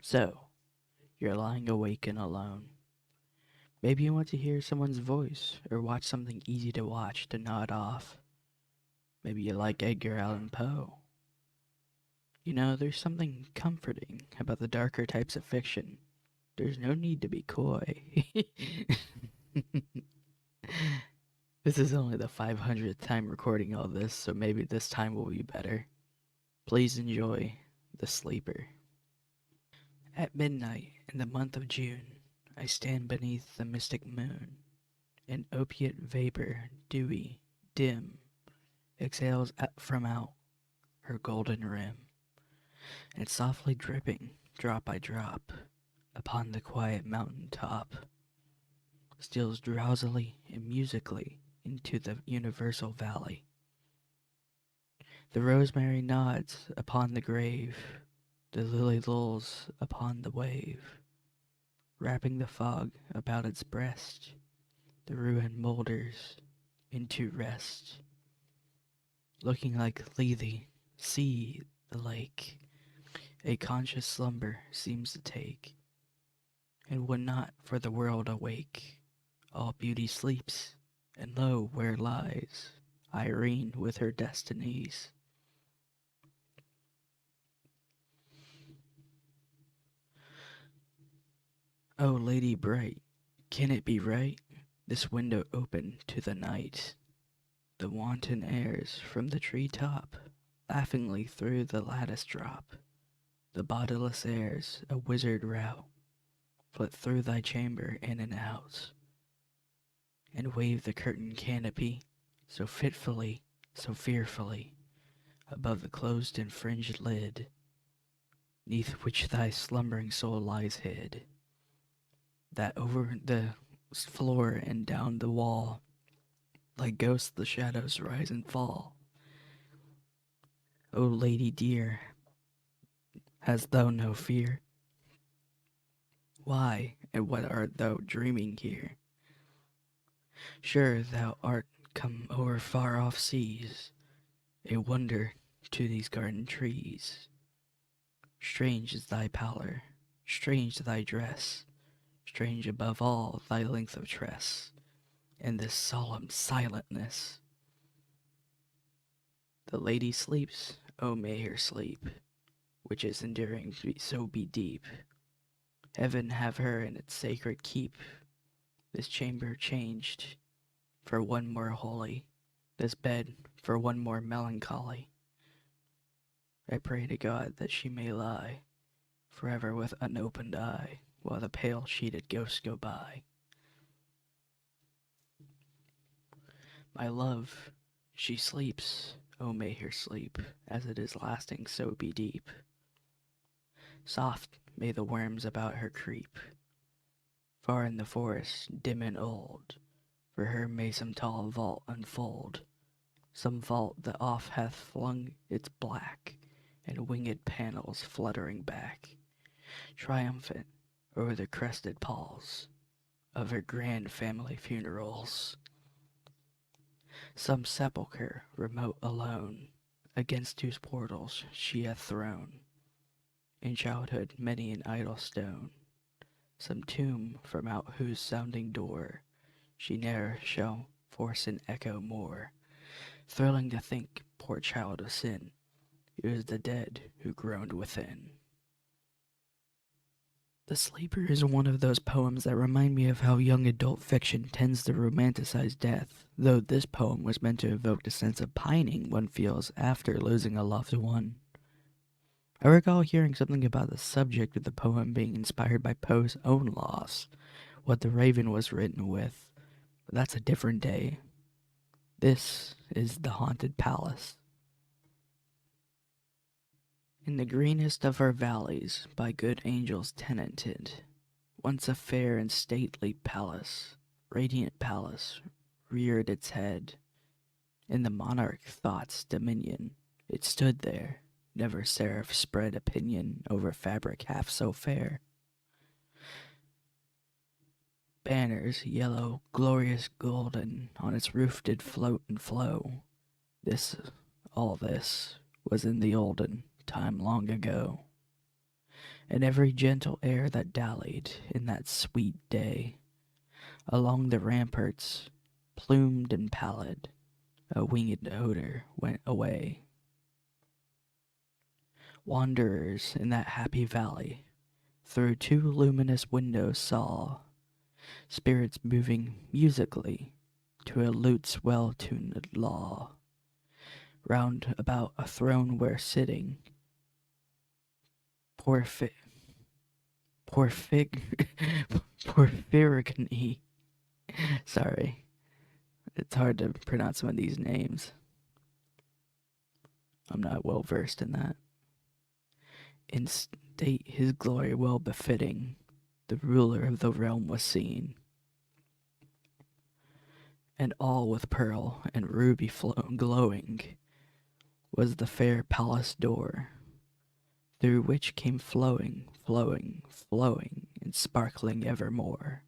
So, you're lying awake and alone. Maybe you want to hear someone's voice or watch something easy to watch to nod off. Maybe you like Edgar Allan Poe. There's something comforting about the darker types of fiction. There's no need to be coy. This is only the 500th time recording all this, so maybe this time will be better. Please enjoy The Sleeper. At midnight in the month of June, I stand beneath the mystic moon. An opiate vapor, dewy, dim, exhales from out her golden rim, and softly dripping, drop by drop, upon the quiet mountain top, steals drowsily and musically into the universal valley. The rosemary nods upon the grave, the lily lulls upon the wave, wrapping the fog about its breast, the ruin moulders into rest. Looking like Lethe, see the lake, a conscious slumber seems to take, and would not for the world awake. All beauty sleeps, and lo, where lies Irene with her destinies. O lady bright, can it be right? This window open to the night, the wanton airs from the tree top, laughingly through the lattice drop. The bodiless airs, a wizard rout, flit through thy chamber in and out, and wave the curtain canopy, so fitfully, so fearfully, above the closed and fringed lid, neath which thy slumbering soul lies hid, that over the floor and down the wall, like ghosts the shadows rise and fall. O lady dear, hast thou no fear? Why, and what art thou dreaming here? Sure thou art come over far off seas, a wonder to these garden trees. Strange is thy pallor, strange thy dress, strange above all thy length of tress, and this solemn silentness. The lady sleeps, oh may her sleep, which is enduring so be deep. Heaven have her in its sacred keep, this chamber changed for one more holy, this bed for one more melancholy. I pray to God that she may lie forever with unopened eye, while the pale sheeted ghosts go by. My love, she sleeps, oh may her sleep, as it is lasting so be deep. Soft may the worms about her creep, far in the forest, dim and old, for her may some tall vault unfold, some vault that oft hath flung its black and winged panels fluttering back, triumphant o'er the crested palls of her grand family funerals. Some sepulchre remote alone, against whose portals she hath thrown, in childhood many an idle stone, some tomb from out whose sounding door she ne'er shall force an echo more. Thrilling to think, poor child of sin, it was the dead who groaned within. The Sleeper is one of those poems that remind me of how young adult fiction tends to romanticize death, though this poem was meant to evoke the sense of pining one feels after losing a loved one. I recall hearing something about the subject of the poem being inspired by Poe's own loss, what the Raven was written with, but that's a different day. This is The Haunted Palace. In the greenest of our valleys, by good angels tenanted, once a fair and stately palace, radiant palace, reared its head. In the monarch thought's dominion, it stood there, never seraph spread opinion over fabric half so fair. Banners, yellow, glorious golden, on its roof did float and flow. This, all this, was in the olden time long ago. and every gentle air that dallied in that sweet day along the ramparts, plumed and pallid, a winged odor went away. Wanderers in that happy valley through two luminous windows saw spirits moving musically to a lute's well-tuned law, round about a throne where sitting Porphy- Porphig Porphyrogeny. Sorry, it's hard to pronounce some of these names. I'm not well versed in that. In state his glory well befitting, the ruler of the realm was seen, and all with pearl and ruby glowing was the fair palace door, through which came flowing, flowing, flowing, and sparkling evermore,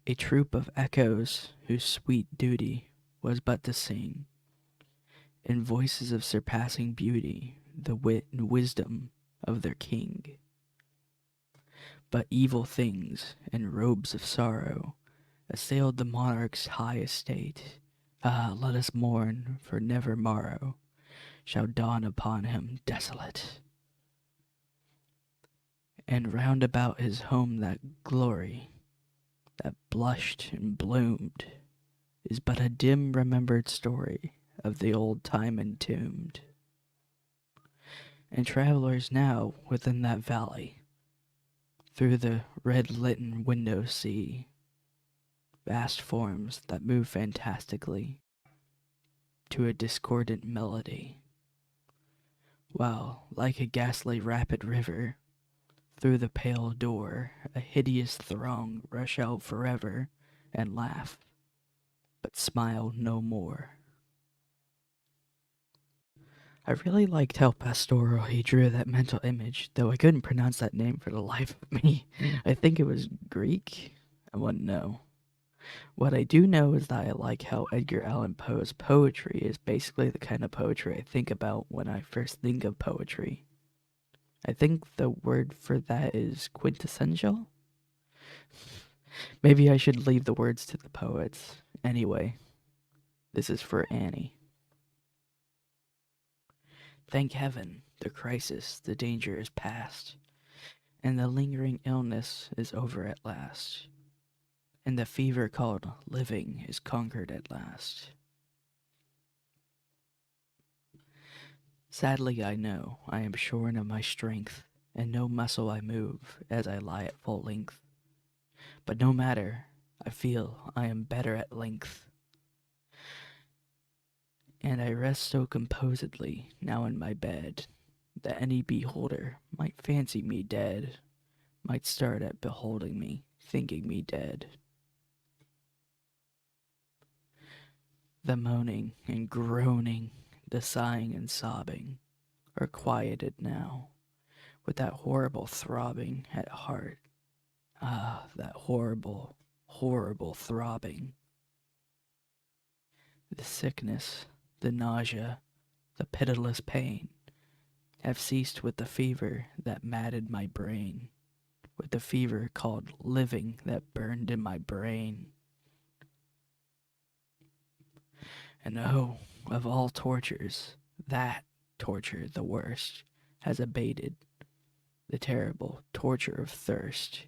a troop of echoes whose sweet duty was but to sing, in voices of surpassing beauty, the wit and wisdom of their king. But evil things and robes of sorrow assailed the monarch's high estate. Ah, let us mourn, for never morrow shall dawn upon him desolate. And round about his home that glory that blushed and bloomed is but a dim remembered story of the old time entombed. And travelers now within that valley through the red-litten windows see vast forms that move fantastically to a discordant melody, while, like a ghastly rapid river, through the pale door a hideous throng rush out forever and laugh, but smile no more. I really liked how pastoral he drew that mental image, though I couldn't pronounce that name for the life of me. I think it was Greek. I wouldn't know. What I do know is that I like how Edgar Allan Poe's poetry is basically the kind of poetry I think about when I first think of poetry. I think the word for that is quintessential? Maybe I should leave the words to the poets. Anyway, this is for Annie. Thank heaven, the crisis, the danger is past, and the lingering illness is over at last, and the fever called living is conquered at last. Sadly, I know I am shorn of my strength, and no muscle I move as I lie at full length. But no matter, I feel I am better at length, and I rest so composedly now in my bed that any beholder might fancy me dead, might start at beholding me, thinking me dead. The moaning and groaning, the sighing and sobbing are quieted now, with that horrible throbbing at heart. Ah, that horrible, horrible throbbing. The sickness, the nausea, the pitiless pain have ceased with the fever that maddened my brain, with the fever called living that burned in my brain. And oh, of all tortures, that torture, the worst, has abated, the terrible torture of thirst,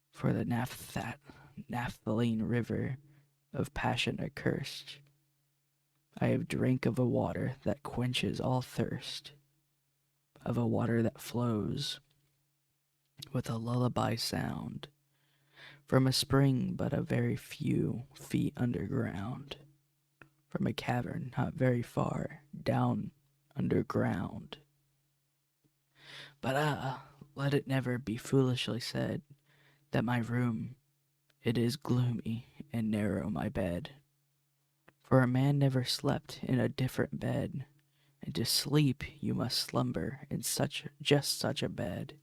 for the naphthaline river of passion accursed. I have drank of a water that quenches all thirst, of a water that flows with a lullaby sound from a spring but a very few feet underground, from a cavern not very far down underground. But let it never be foolishly said that my room, it is gloomy and narrow my bed. For a man never slept in a different bed, and to sleep you must slumber in just such a bed.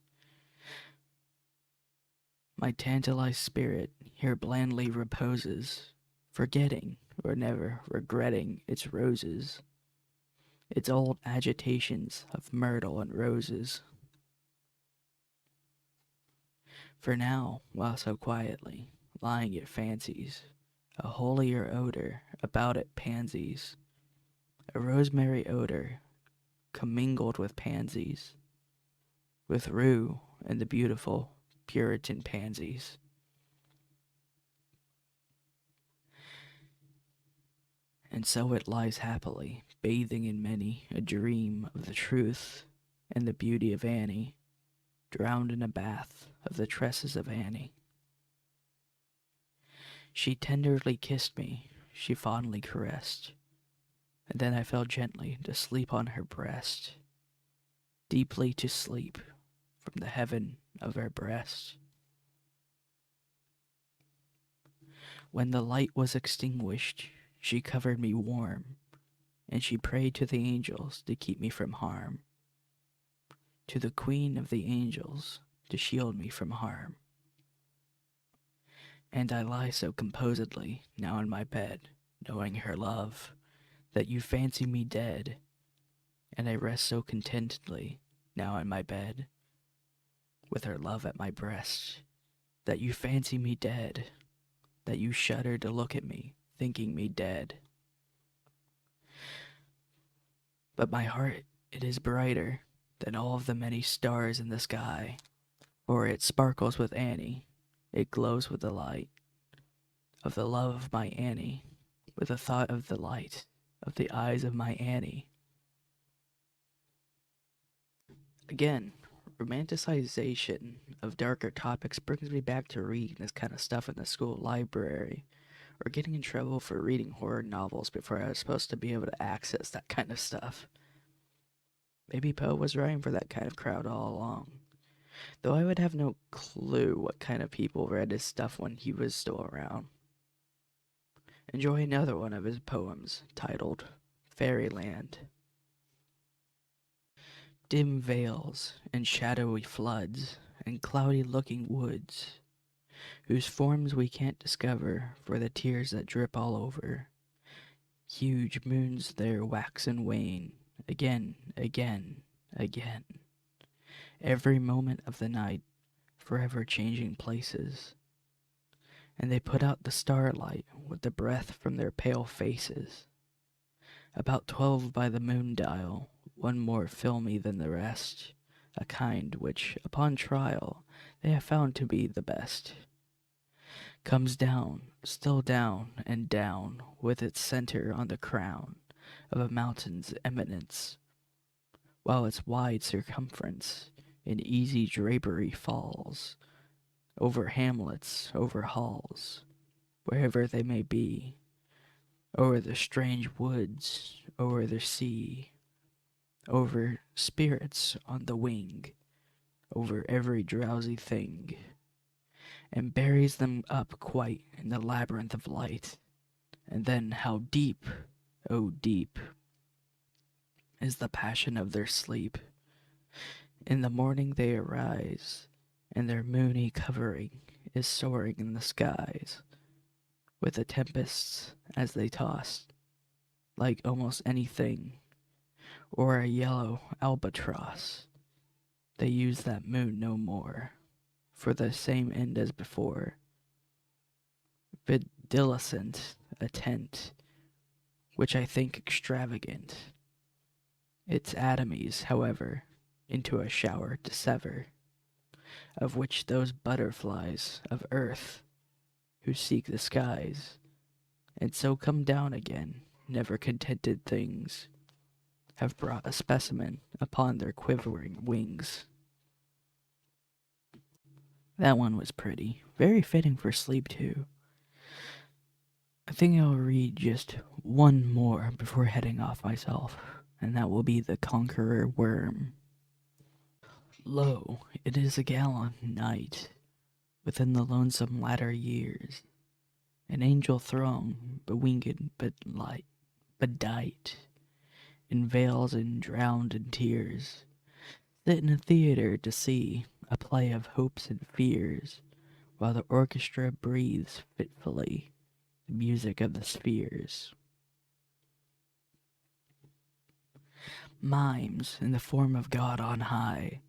My tantalized spirit here blandly reposes, forgetting or never regretting its roses, its old agitations of myrtle and roses. For now, while so quietly lying it fancies, a holier odor about it pansies, a rosemary odor commingled with pansies, with rue and the beautiful Puritan pansies. And so it lies happily, bathing in many a dream of the truth and the beauty of Annie, drowned in a bath of the tresses of Annie. She tenderly kissed me, she fondly caressed, and then I fell gently to sleep on her breast, deeply to sleep from the heaven of her breast. When the light was extinguished, she covered me warm, and she prayed to the angels to keep me from harm, to the Queen of the angels to shield me from harm. And I lie so composedly now in my bed, knowing her love, that you fancy me dead, and I rest so contentedly now in my bed, with her love at my breast, that you fancy me dead, that you shudder to look at me, thinking me dead. But my heart, it is brighter than all of the many stars in the sky, for it sparkles with Annie, it glows with the light of the love of my Annie, with the thought of the light of the eyes of my Annie. Again, romanticization of darker topics brings me back to reading this kind of stuff in the school library, or getting in trouble for reading horror novels before I was supposed to be able to access that kind of stuff. Maybe Poe was writing for that kind of crowd all along, though I would have no clue what kind of people read his stuff when he was still around. Enjoy another one of his poems, titled Fairyland. Dim vales, and shadowy floods, and cloudy-looking woods, whose forms we can't discover for the tears that drip all over. Huge moons there wax and wane, again, again, again, every moment of the night, forever changing places. And they put out the starlight with the breath from their pale faces. About 12 by the moon dial, one more filmy than the rest, a kind which, upon trial, they have found to be the best. Comes down, still down and down, with its center on the crown of a mountain's eminence, while its wide circumference in easy drapery falls, over hamlets, over halls, wherever they may be, over the strange woods, over the sea, over spirits on the wing, over every drowsy thing, and buries them up quite in the labyrinth of light. And then how deep, oh deep, is the passion of their sleep. In the morning they arise, and their moony covering is soaring in the skies, with the tempests as they toss, like almost anything, or a yellow albatross. They use that moon no more, for the same end as before. Vidilescent a tent, which I think extravagant, its atomies, however, into a shower to sever, of which those butterflies of earth, who seek the skies, and so come down again, never contented things, have brought a specimen upon their quivering wings. That one was pretty. Very fitting for sleep, too. I think I'll read just one more before heading off myself, and that will be The Conqueror Worm. Lo, it is a gallant night, within the lonesome latter years, an angel throng, bewinged but light, bedight, in veils and drowned in tears, sit in a theatre to see a play of hopes and fears, while the orchestra breathes fitfully the music of the spheres. Mimes, in the form of God on high,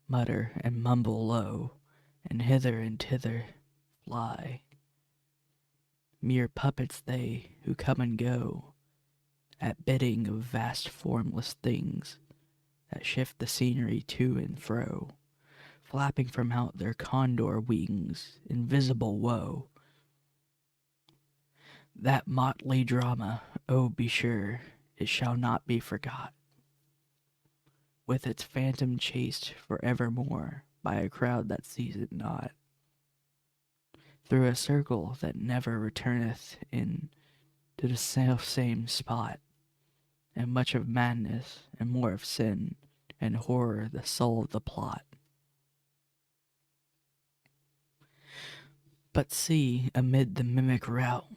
mutter and mumble low, and hither and thither fly. Mere puppets they who come and go at bidding of vast formless things that shift the scenery to and fro, flapping from out their condor wings invisible woe. That motley drama, oh be sure, it shall not be forgot, with its phantom chased for evermore by a crowd that sees it not, through a circle that never returneth in to the self same spot, and much of madness and more of sin and horror the soul of the plot. But see, amid the mimic rout,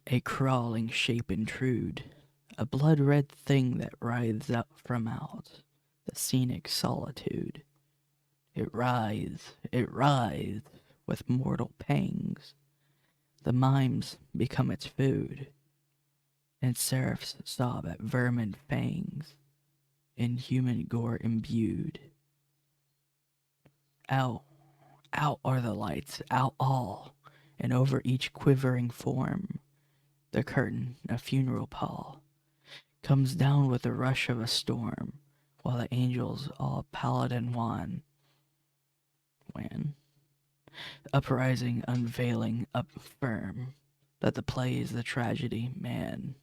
a crawling shape intrude, a blood-red thing that writhes up from out the scenic solitude. It writhes with mortal pangs. The mimes become its food, and seraphs sob at vermin fangs, in human gore imbued. Out, out are the lights, out all, and over each quivering form, the curtain, a funeral pall, comes down with the rush of a storm, while the angels, all pallid and wan, uprising, unveiling, up firm, that the play is the tragedy, man,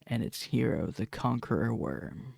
and its hero, the conqueror worm.